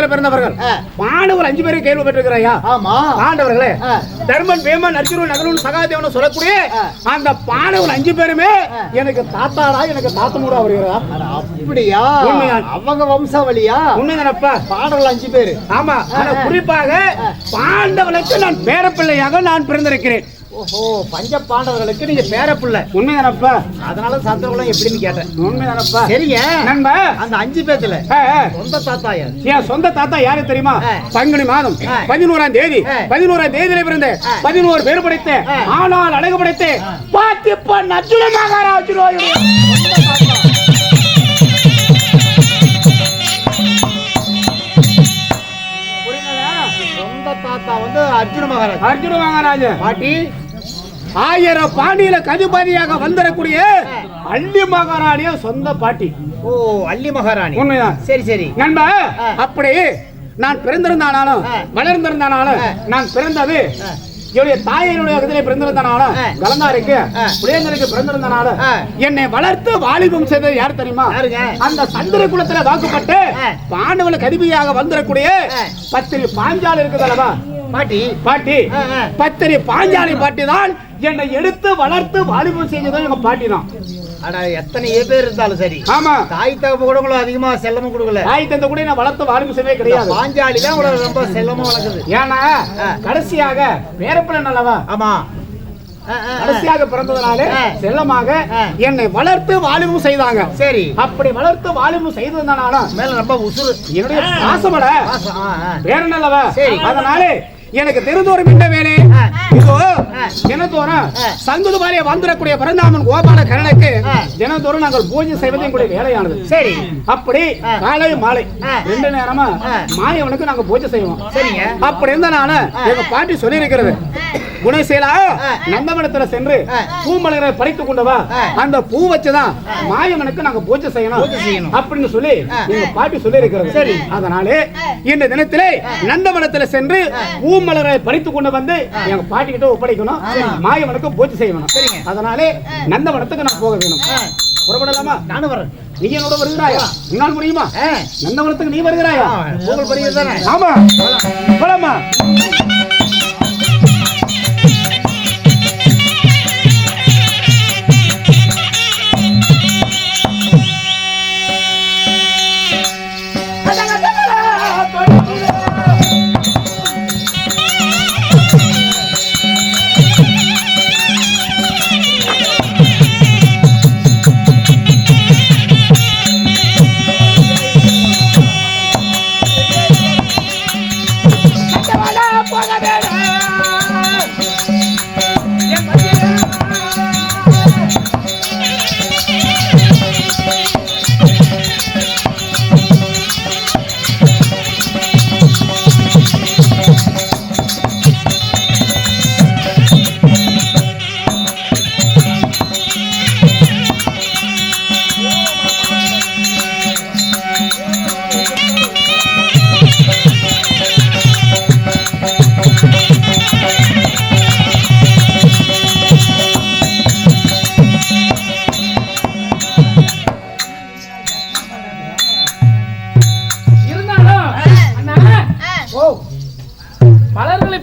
குலத்துல பிறந்தவர்கள் பாண்டவர் 5 பேரை கேள்விப்பட்டிருக்கிறாயா? ஆமா. பாண்டவர்களே தர்மன், வேமன், அர்ஜுனன், நகுலன், சகாதேவன் சொல்லக்கூடிய அந்த பாண்டவர் 5 பேருமே எனக்கு தாத்தாடா, எனக்கு தாத்தமுடா வருகிறா. அப்படியா? அவங்க வம்சாவளியா? உண்மைதானப்பா. பாண்டவர்கள் 5 பேரு. ஆமா. ஆனா குறிப்பாக பாண்டவர்களுக்கு நான் பேரப்பிள்ளையாக நான் பிறந்திருக்கிறேன். ஓஹோ, பஞ்ச பாண்டவர்களுக்கு நீங்க பேரப்பிள்ளை. உண்மைதானப்பா. அதனால சந்திரகுலம் எப்படின்னு கேட்டேன். உண்மைதானப்பா. சரிங்க நண்பா, அந்த 5 பேத்துல சொந்த தாத்தா யார்? என் சொந்த தாத்தா யாரு தெரியுமா? பங்குனி மாதம் 11ஆம் தேதி 11ஆம் தேதியில பிறந்த 11 பேர் படைத்த ஆனால் அழகு படைத்த பாத்திப்பன் அர்ஜுன மகாராஜ். சொந்த தாத்தா வந்து அர்ஜுன மகாராஜ். அர்ஜுன மகாராஜ் பாட்டி 1000 பாண்டியில கதிபதியாக வந்திருக்கூடிய அள்ளி மகாராணிய சொந்த பாட்டி. ஓ, அள்ளி மகாராணி. உண்மைதான். சரி சரி நண்பா, அப்படி நான் பிறந்திருந்தானாலும் வளர்ந்திருந்தானாலும் நான் பிறந்தது என்னுடைய தாயினுடைய இடத்திலே பிறந்திருந்தானாலும் கலந்தாருக்கு புளியந்தருக்கு பிறந்திருந்தானாலும் என்னை வளர்த்து வாலிபம் செய்தது யார் தெரியுமா? அந்த சந்திர குலத்துல வாக்குப்பட்டு பாண்டவனுக்கு அதிபதியாக வந்திருக்கூடிய பத்திரி பாஞ்சாலி இருக்குதல்லவா பாட்டி. பாட்டி பத்திரி பாஞ்சாலி பாட்டி தான் என்னை எடுத்து வளர்த்து வாலிபம் செஞ்சதும் எங்க பாட்டி தான். அட, எத்தனையோ பேர் இருந்தாலும் சரி. ஆமா. தாய் தகப்பு கூட அதிகமா செல்லமும் கொடுக்கல. தாய் தந்த கூட நான் வளர்த்து வாலிபம் செய்யவே கிடையாது. பாஞ்சாலி தான் உங்களை ரொம்ப செல்லமும் வளர்க்குது. ஏன்னா கடைசியாக பேரப்பிள்ளை நல்லவா. ஆமா. கடைசியாக பிறந்ததுனால செல்லமாக என்னை வளர்த்து வாலிபம் செய்தாங்க. சரி. அப்படி வளர்த்து வாலிபம் செய்ததுனால மேல ரொம்ப உசுறு என்னுடைய பாசமட வேற நல்லவா. அதனால எனக்கு தெரிந்தோறும் இந்த வேலை இதோ தினத்தோறும் சங்குதுபாரிய வந்துடக்கூடிய பரந்தாமன் கோபால கரனுக்கு தினத்தோறும் நாங்கள் பூஜை செய்வது எங்களுடைய வேலையானது. சரி. அப்படி காலை மாலை 2 நேரமா மாயவனுக்கு நாங்க பூஜை செய்வோம். சரிங்க. அப்படி இருந்தனால எங்க பாட்டி சொல்லி இருக்கிறது, குணசீலா நந்தவனத்துல சென்று பூமலரை பறித்து கொண்டு வா, அந்த பூ வச்சுதான் மாயவனுக்கு நாங்க பூஜை செய்யணும் அப்படின்னு சொல்லி எங்க பாட்டி சொல்லி இருக்கிறது. சரி. அதனாலே இந்த தினத்திலே நந்தவனத்துல சென்று பூமலரை பறித்து கொண்டு வந்து எங்க பாட்டி கிட்ட ஒப்படைக்கணும், மாயவனுக்கு பூஜை செய்யணும். அதனாலே நந்தவனத்துக்கு நான் போக வேணும். புறப்படலாமா? நானும் வரேன். நீ என்னோட வருகிறாயா? என்னால் முடியுமா? நந்தவனத்துக்கு நீ வருகிறாயா? உங்கள் வருகிறது தானே? ஆமா. போலாமா?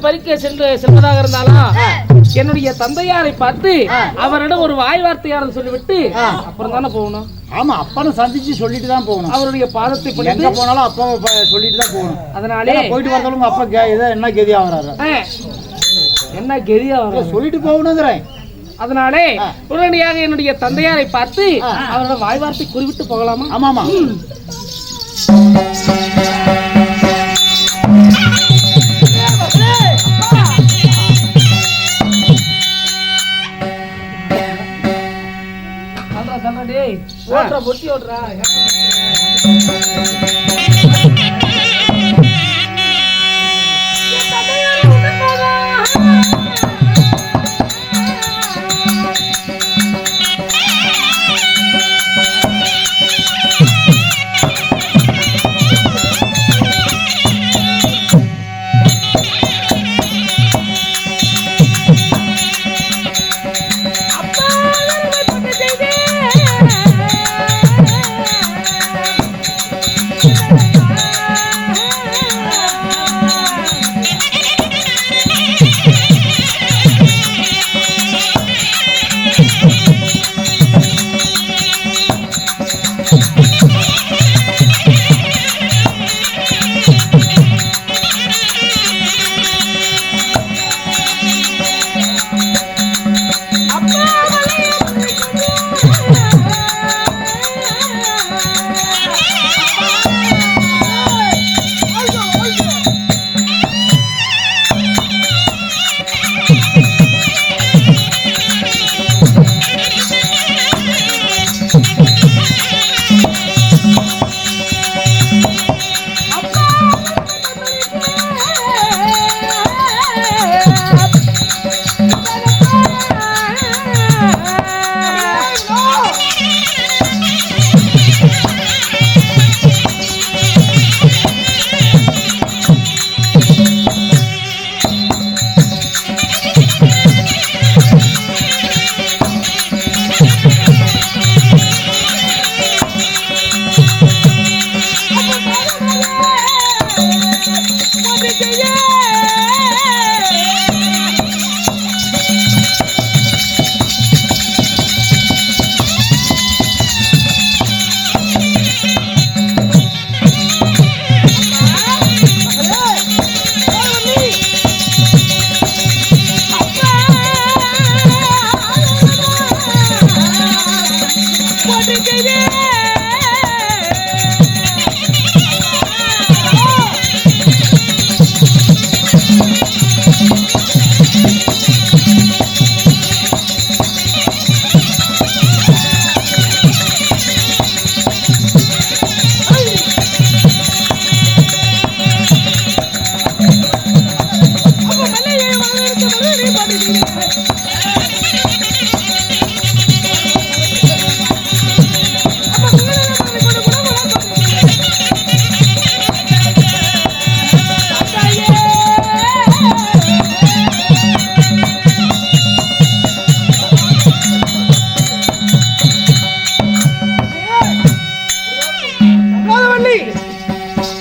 பறிக்க செல்வதாக இருந்தாலும் என்னுடைய தந்தையாரை பார்த்து அவரிடம் ஒரு வாய் வார்த்தையாளர் சொல்லிவிட்டு அப்புறம் தானே போகணும். ஆமா, அப்பனை சந்திச்சு சொல்லிட்டு தான் போகணும். அவருடைய பாதத்தை எங்க போனாலும் அப்பா சொல்லிட்டு தான் போகணும். அதனாலே போயிட்டு வரதவங்க அப்பா என்ன கெதி ஆகுறாரு, என்ன கெதி ஆகுறாரு சொல்லிட்டு போகணுங்கிறேன். அதனாலே உடனடியாக என்னுடைய தந்தையாரை பார்த்து அவரோட வாய் வார்த்தை குறிவிட்டு போகலாமா? ஆமாமா. ஓட்றா பொட்டி ஓட்றா. Thank you.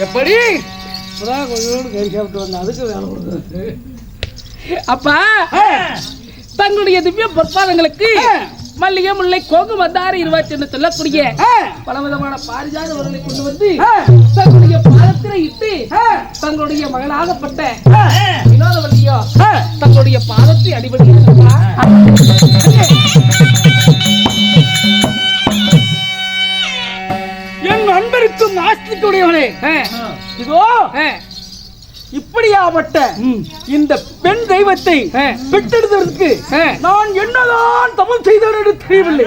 எப்படி கொஞ்சோடு கறி சாப்பிட்டு வந்தேன், அதுக்கு வேலை கொடுக்குறது. அப்பா தங்களுடைய திவ்ய பொற்பாதங்களுக்கு மல்லிகை முல்லை கோங்கு மந்தாரி இருவாச்சு என்று சொல்லக்கூடிய பலவிதமான பாரிஜாத பொருளை கொண்டு வந்து தங்களுடைய பாதத்திலே இட்டு தங்களுடைய மகளாகப்பட்ட வினோதவல்லியோ தங்களுடைய பாதத்தை அடிபடுகிறா. என் அன்பருக்கும் ஆஸ்திக்குடையவனே, இதோ இப்படியாப்பட்ட இந்த பெண் தெய்வத்தை பெற்றெடுத்ததற்கு நான் என்னதான் தவம் செய்தேன் என்று தெரியவில்லை.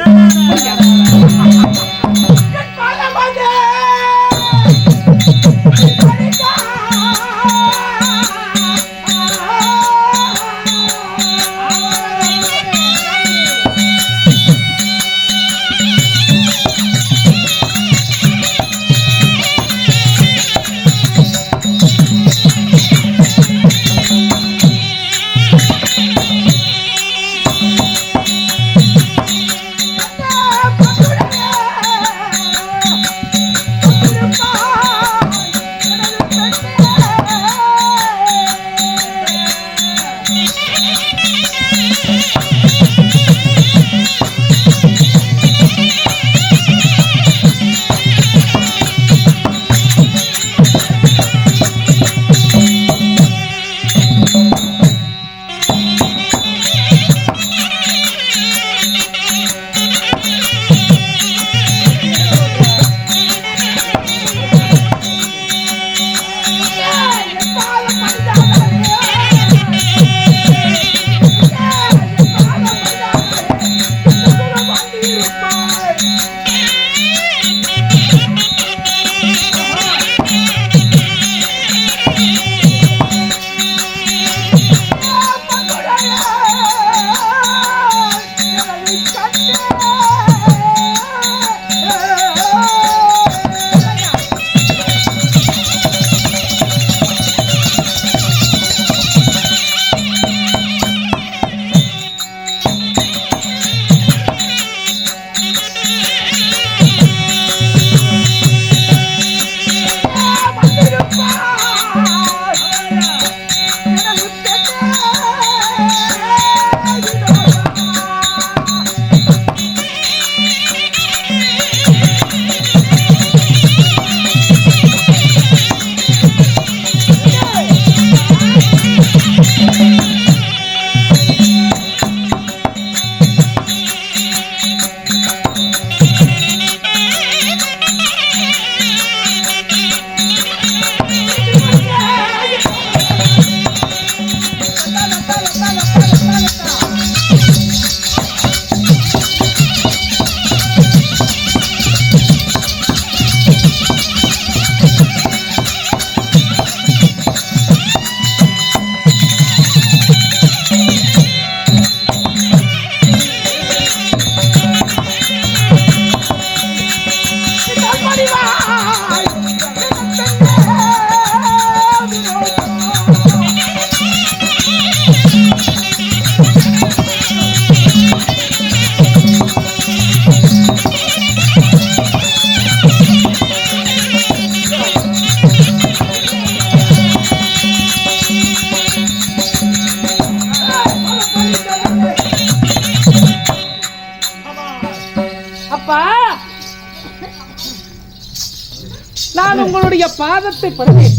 நான் உங்களுடைய பாதத்தை பணிந்தேன்.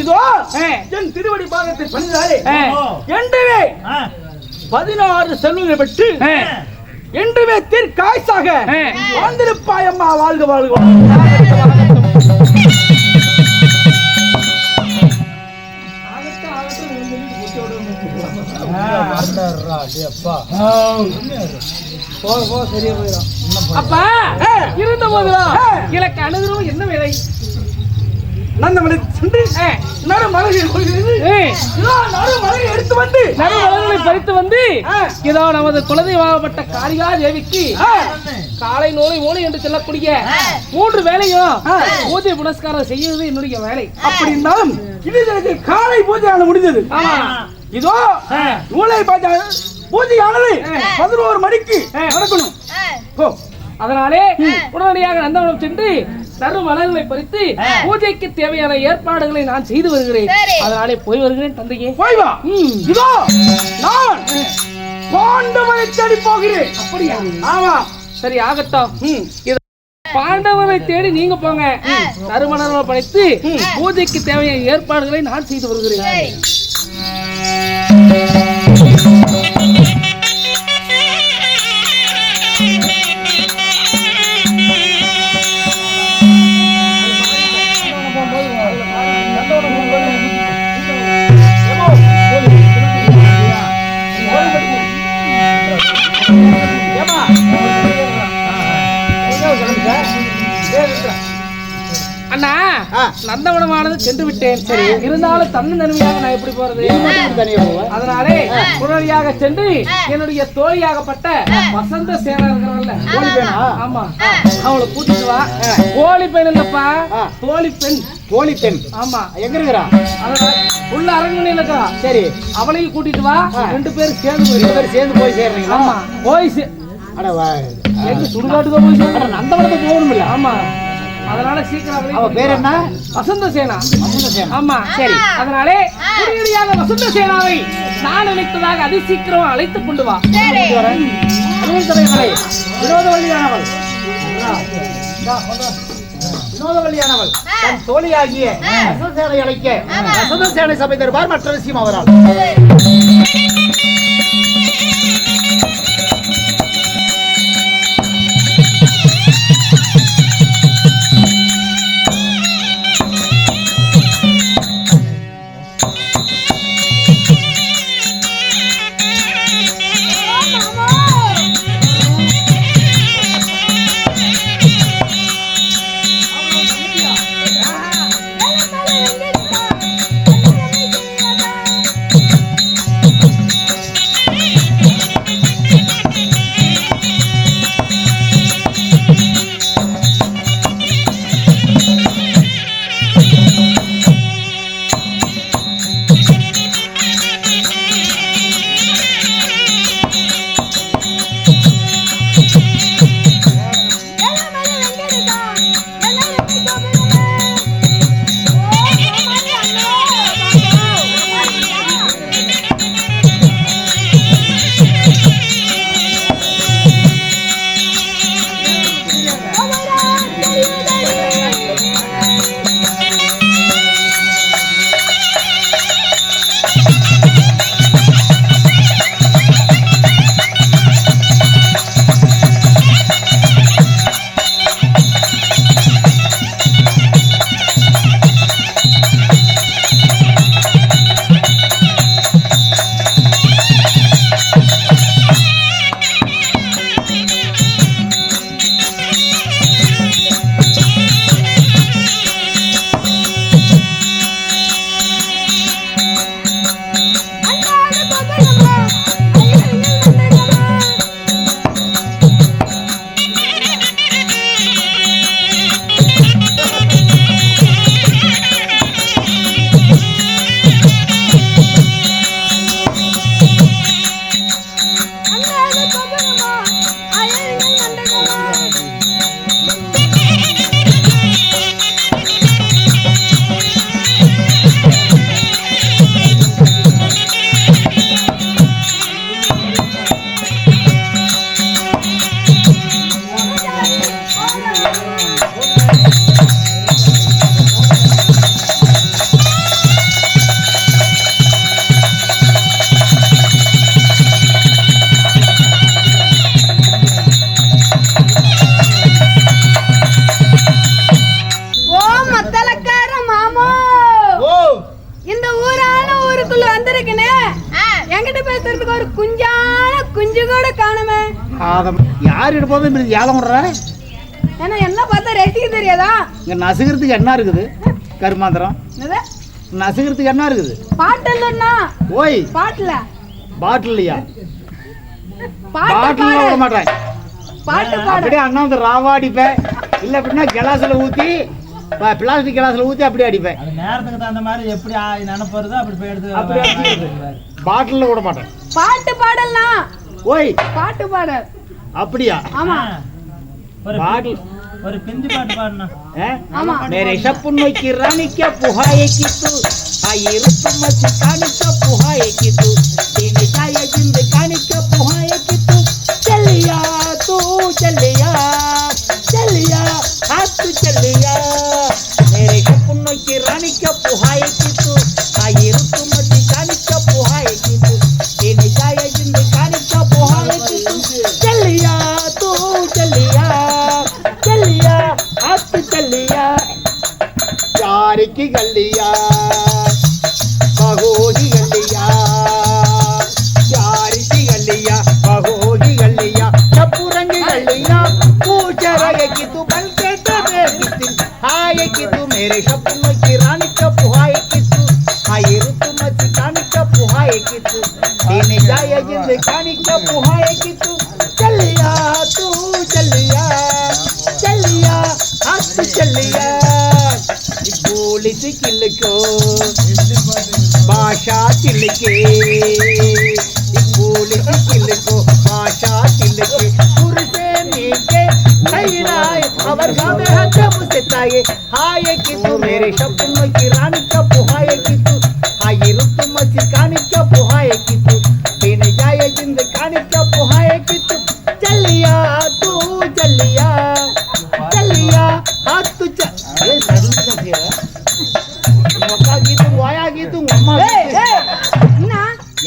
இதோ என் திருவடி பாதத்தை பணிந்தாலே என்றவே 16 செல்வங்களை பெற்று என்றுமே தீர்க்காய்ச்சாக வாழ்ந்திருப்பாய் அம்மா. வாழ்க வாழ்க. அப்பா இருந்த போதுதான் எனக்கு அணுகிறோம் என்ன வேலை? நந்தவனை சென்று நறுமலரை எடுத்து வந்து நறுமலர்களை பறித்து வந்து இதோ நமது குலதெய்வமாகப்பட்ட காளிகா தேவிக்கு காலை நூலை மூளை என்று சொல்லக்கூடிய 3 வேளையும் பூஜை புனஸ்காரம் செய்வது என்னுடைய வேலை. அப்படி இருந்தாலும் இது காலை பூஜையான முடிந்தது. ஆமா, இதோ நூலை பூஜையானது 11 மணிக்கு நடக்கணும். அதனாலே உடனடியாக நந்தவனம் சென்று நறு மலர்களை பறித்து பூஜைக்கு தேவையான ஏற்பாடுகளை நான் செய்து வருகிறேன். அதனாலே போய் வருகிறேன் தந்தையே. போய் வா. இதோ நான் பாண்டவனை தேடி போகிறேன். அப்படியா? ஆமா, சரி ஆகட்டும். பாண்டவனை தேடி நீங்க போங்க. நறுமணங்களை படைத்து பூஜைக்கு தேவையான ஏற்பாடுகளை நான் செய்து வருகிறேன். அண்ணா, நந்தவனமானது சென்று விட்டேன். சரி, இருந்தாலும் தன்னு தனிமையாக நான் எப்படி போறது? அதனாலே உடனடியாக சென்று என்னுடைய தோழியாகப்பட்ட வசந்த சேனா இருக்கிறாங்கல்ல, ஆமா, அவளை கூட்டிட்டு வா. கோழி பெண் இல்லப்பா, தோழி பெண். தோழி பெண். ஆமா, எங்க இருக்கிறா? உள்ள அரண்மனையில இருக்கா. சரி, அவளையும் கூட்டிட்டு வா. 2 பேரும் சேர்ந்து போய் சேர்றீங்களா? ஆமா, போய் சுடுகாட்டுக்கு போய் சேர்ந்து நந்தவனத்துக்கு போகணும் இல்ல? ஆமா, அதனால சீக்கிரம். அவ பேர் என்ன? வசந்த சேனா. ஆமா, சரி. அதனாலே உடனடியாக வசந்த சேனாவை நான் நினைத்ததாக அதி சீக்கிரம் அழைத்துக் கொண்டு வா. வினோதவல்லியானவள் தன் தோழியாகிய வசந்தசேனை அழைக்க வசந்தசேனை சபை தருவார். மற்ற விஷயம் அவரால் பாதம் யார் எடுப்போதும் இப்படி ஏலம் விடுற? ஏன்னா என்ன பார்த்தா ரசிக்க தெரியாதா? இங்க நசுகிறதுக்கு என்ன இருக்குது? கருமாந்திரம் என்னது? நசுகிறதுக்கு என்ன இருக்குது? பாட்டு இல்லைன்னா ஓய் பாட்டுல பாட்டில் இல்லையா? பாட்டு பாட்டில் பாடு. விட மாட்டேன். பாட்டு பாடு. அப்படியே அண்ணா வந்து ராவா அடிப்பேன், இல்லை அப்படின்னா கிளாஸில் ஊற்றி பிளாஸ்டிக் கிளாஸில் ஊற்றி அப்படியே அடிப்பேன். அது நேரத்துக்கு தகுந்த மாதிரி எப்படி நினைப்பறதோ அப்படி போய் எடுத்து அப்படியே பாட்டில் விட மாட்டேன். பாட்டு பாடல்னா ஓய் பாட்டு பாடல். அப்படியா? ஆமா ஒரு பாட்டில் ஒரு பிந்தி பாட்டு பாடுனா ஆமா. मेरे सपनों की रानी क्या पुहाए की तू आई रुत मस्तानी क्या पुहाए की तू तेने जाए जिंदगानी क्या पुहाए की तू चलिया तू चलिया चलिया हाथ तू चलिया मेरे सपनों की रानी क्या पुहाए की तू आई रुत मस्तानी क्या पुहाए की तू तेने जाए जिंदगानी क्या पुहाए की तू चलिया तू चलिया चलिया हाथ चलिया प्यार की गलिया बहोगी गलिया प्यार की गलिया बहोगी गलिया चपुरंग गलिया पूछ रहे कि तू बन के देगी दिल हाय कि तू मेरे सपनों की रानी कब हाय कि तू हाय रुत मस्तानी कब हाय कि तू देने जाए जिंदगानी कब हाय कि तू चलिया तू चलिया चलिया हाथ चलिया बोली से किल को भाषा तिल के बोली से किल को भाषा तिल के पुरसे नीचे नहीं राय अवर गावे हाथ मुझसे ताये हाय कि तू मेरे सपनों की रानी कब हाय कि तू हाय रुत मस्तानी कब हाय कि तू देने जाए जिंदगानी कब हाय कि तू चलिया तू चलिया चलिया हाथ तू मक्का गीतुं वाया गीतुं अम्मा ஏய் ஏய் என்ன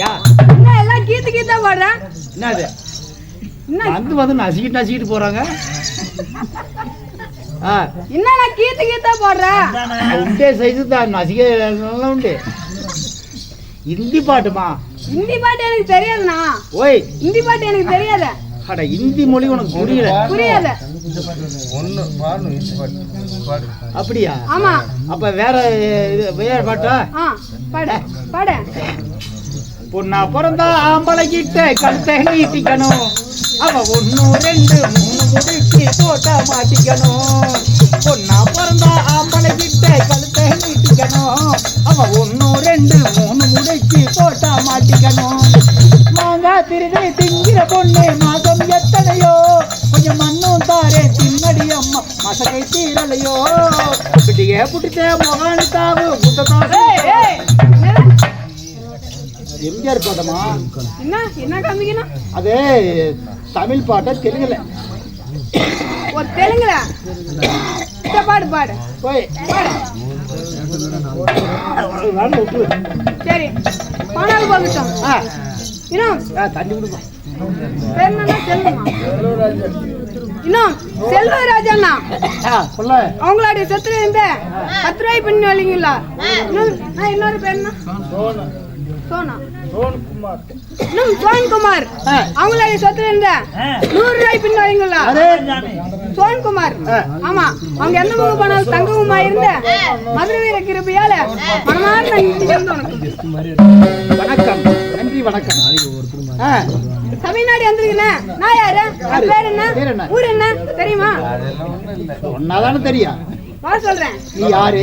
யா என்ன எல்லாம் கீத்து கீத்தா பாடுற? என்னது என்ன வந்து நசிக்கிட்டு போறாங்க. என்னடா கீத்து கீத்தா பாடுற? உண்டே சைஸு தான் நசிக்க உண்டு. ஹிந்தி பாட்டுமா? ஹிந்தி பாட்டு எனக்கு தெரியாதுண்ணா. ஓய் ஹிந்தி பாட்டு எனக்கு தெரியாது. அட ஹிந்தி மொழி உனக்கு புரியல? புரியாது. அப்படியா? ஆமா. அப்ப வேற பாட்டா? பாடு பாடு. பொண்ணா பிறந்தா ஆம்பளை கிட்ட கழுத்தை நீட்டிக்கணும், அவ 1 2 3 முடிச்சு போட்டா மாட்டிக்கணும். பொண்ணா பிறந்தா ஆம்பளை கிட்ட கழுத்தை நீட்டிக்கணும், அவ 1 2 3 முடிச்சு போட்டா மாட்டிக்கணும். மாங்காய் திருடி திங்கிற பொண்ணு மாதம் எத்தனையோ, கொஞ்சம் மண்ணும் தாரே தின்னடி அம்மா மசகை தீரலையோ. பிடியே புடிச்ச மகானி தாவு புத்ததா எம்ஜிஆர் பாட்டமா? என்ன என்ன காமிக்கணும்? அது தமிழ் பாட்டை தெலுங்குல. ஓ தெலுங்குல? பாடு பாடு போய் சரி பாடாது போகட்டும். இன்னும் தண்ணி விடுமா? பேர் என்னன்னா செல்வமா? இன்னும் செல்வராஜண்ணா சொல்ல அவங்களுடைய சொத்துல இருந்து 10 ரூபாய் பண்ணி வழீங்களா? இன்னொரு பேர் என்ன? சோனா இன்னும் சோன்குமார் அவங்களுடைய சொத்துல இருந்து 100 ரூபாய் பின் வழீங்களா? சோன்குமார் ஆமா. அவங்க எந்த முக போனாலும் தங்கமுமா இருந்த மதுரை வீர கிருபையால மனமார்ந்த வணக்கம். நன்றி வணக்கம். தமிழ்நாடு வந்திருக்கேன். நான் யாரு? பேர் என்ன? ஊர் என்ன தெரியுமா? ஒன்னாதானே தெரியும். வா சொல்றேன். நீ யாரு?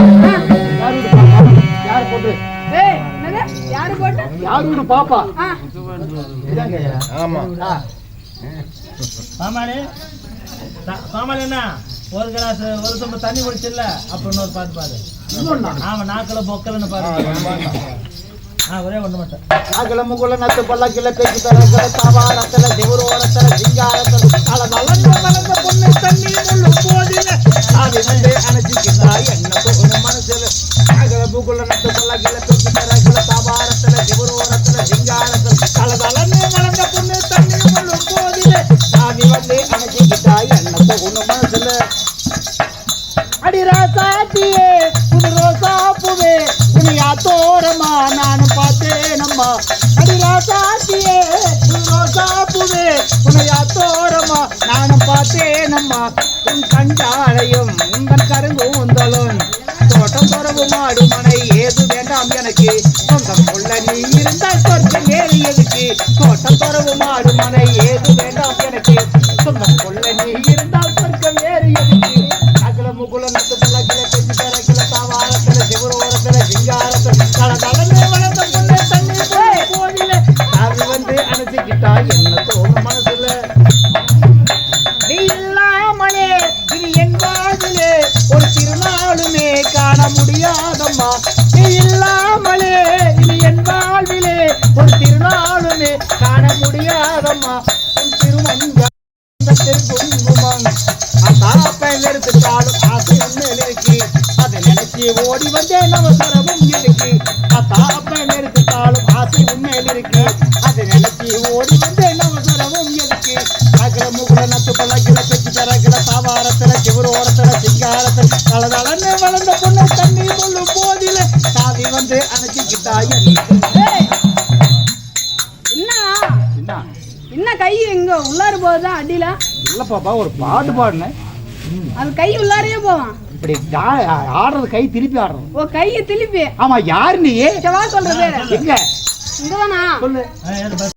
யாரு போட்டு? ஏய் என்னது? யாரு போட்டு? யாரு பாப்பா? ஆமா சாமாளி சாமாளி என்ன ஒரு கிளாஸ் ஒரு சொம்பு தண்ணி குடிச்சில்ல அப்ப இன்னொரு பாட்டு பாடு. ஆமா நாக்குல பொக்கலன்னு பாரு. ஒரே ஒண்ணு மட்டும். நாக்குல முக்குல நத்து பல்லக்கில பேச்சு தரக்கல தாவாரத்துல தேவரோரத்துல சிங்காரத்துல கால வளர்ந்த பொண்ணு தண்ணி முள்ளு போதில அது வந்து அணைச்சிக்கிட்டா என்ன தோணும் மனசுல. நாக்குல முக்குல நத்து பல்லக்கில பேச்சு தரக்கல தாவாரத்துல தேவரோரத்துல சிங்காரத்துல கால வளர்ந்த பொண்ணு தண்ணி முள்ளு போதில அது வந்து அணைச்சிக்கிட்டா என்ன தோணும் மனசுல. அடி ராசாத்தியே புது ரோசா பூவே உனியா தோரமா நான் பார்த்தேனம்மா. அடி ராசாத்தியே புது ரோசா பூவே உனியா தோரமா பார்த்தேனம்மா உன் கண்டாளையும் உங்கள் கருங்கூந்தலும் தோட்டம் துறவு மாடு மனை ஏது வேண்டாம் எனக்கு சொந்தம் கொள்ள நீ இருந்தால் சொர்க்கம் ஏறி எதுக்கு தோட்டம் துறவு மாடு மனை ஏது வேண்டாம் எனக்கு சொந்தம் கொள்ள நீ இருந்தால் சொர்க்கம் ஏறி எதுக்கு அகல முகுல நத்து பலகில பெஞ்சு தரகில தாவாரத்துல சிவரோரத்துல சிங்காரத்துல தளதளன்னு வளர்ந்த பொண்ணு தண்ணி போதில அது வந்து அணைச்சிக்கிட்டா என்ன தோணும் மனசுல நீ இல்லாமலே இது என் வாழ்விலே ஒரு திருநாளுமே காண முடியாதம்மா நீ இல்லாமலே இது என் வாழ்விலே ஒரு திருநாளுமே காண முடியாதம்மா உன் திருமஞ்ச குங்குமம் அத்தாப்பையில் எடுத்துட்டாலும் ஆசை உண்மையில் இருக்கு அதை நினைச்சி ஓடி வந்தேன் அவசரமும் இருக்கு அத்தாப்பையில் எடுத்துட்டாலும் ஆசை உண்மையில் இருக்கு அதை நினைச்சி ஓடி வந்தேன் அவசரமும் இருக்கு அகல முகுல நத்து பலகில பெச்சு தரகில தாவாரத்துல சிவரோரத்துல சிங்காரத்துல தளதளன்னு வளர்ந்த பொண்ணு தண்ணி முள்ளு போதில சாதி வந்து அணைச்சிக்கிட்டா என்ன என்ன கை எங்க உள்ளார போகுதான் அடியில இல்ல பாப்பா ஒரு பாட்டு பாடுனேன் அது கை உள்ளாரையே போவான் இப்படி ஆடுறது கை திருப்பி ஆடுறது ஓ கையை திருப்பி ஆமா யாரு நீ செவா சொல்றது எங்க இங்கதானா சொல்லு ஏது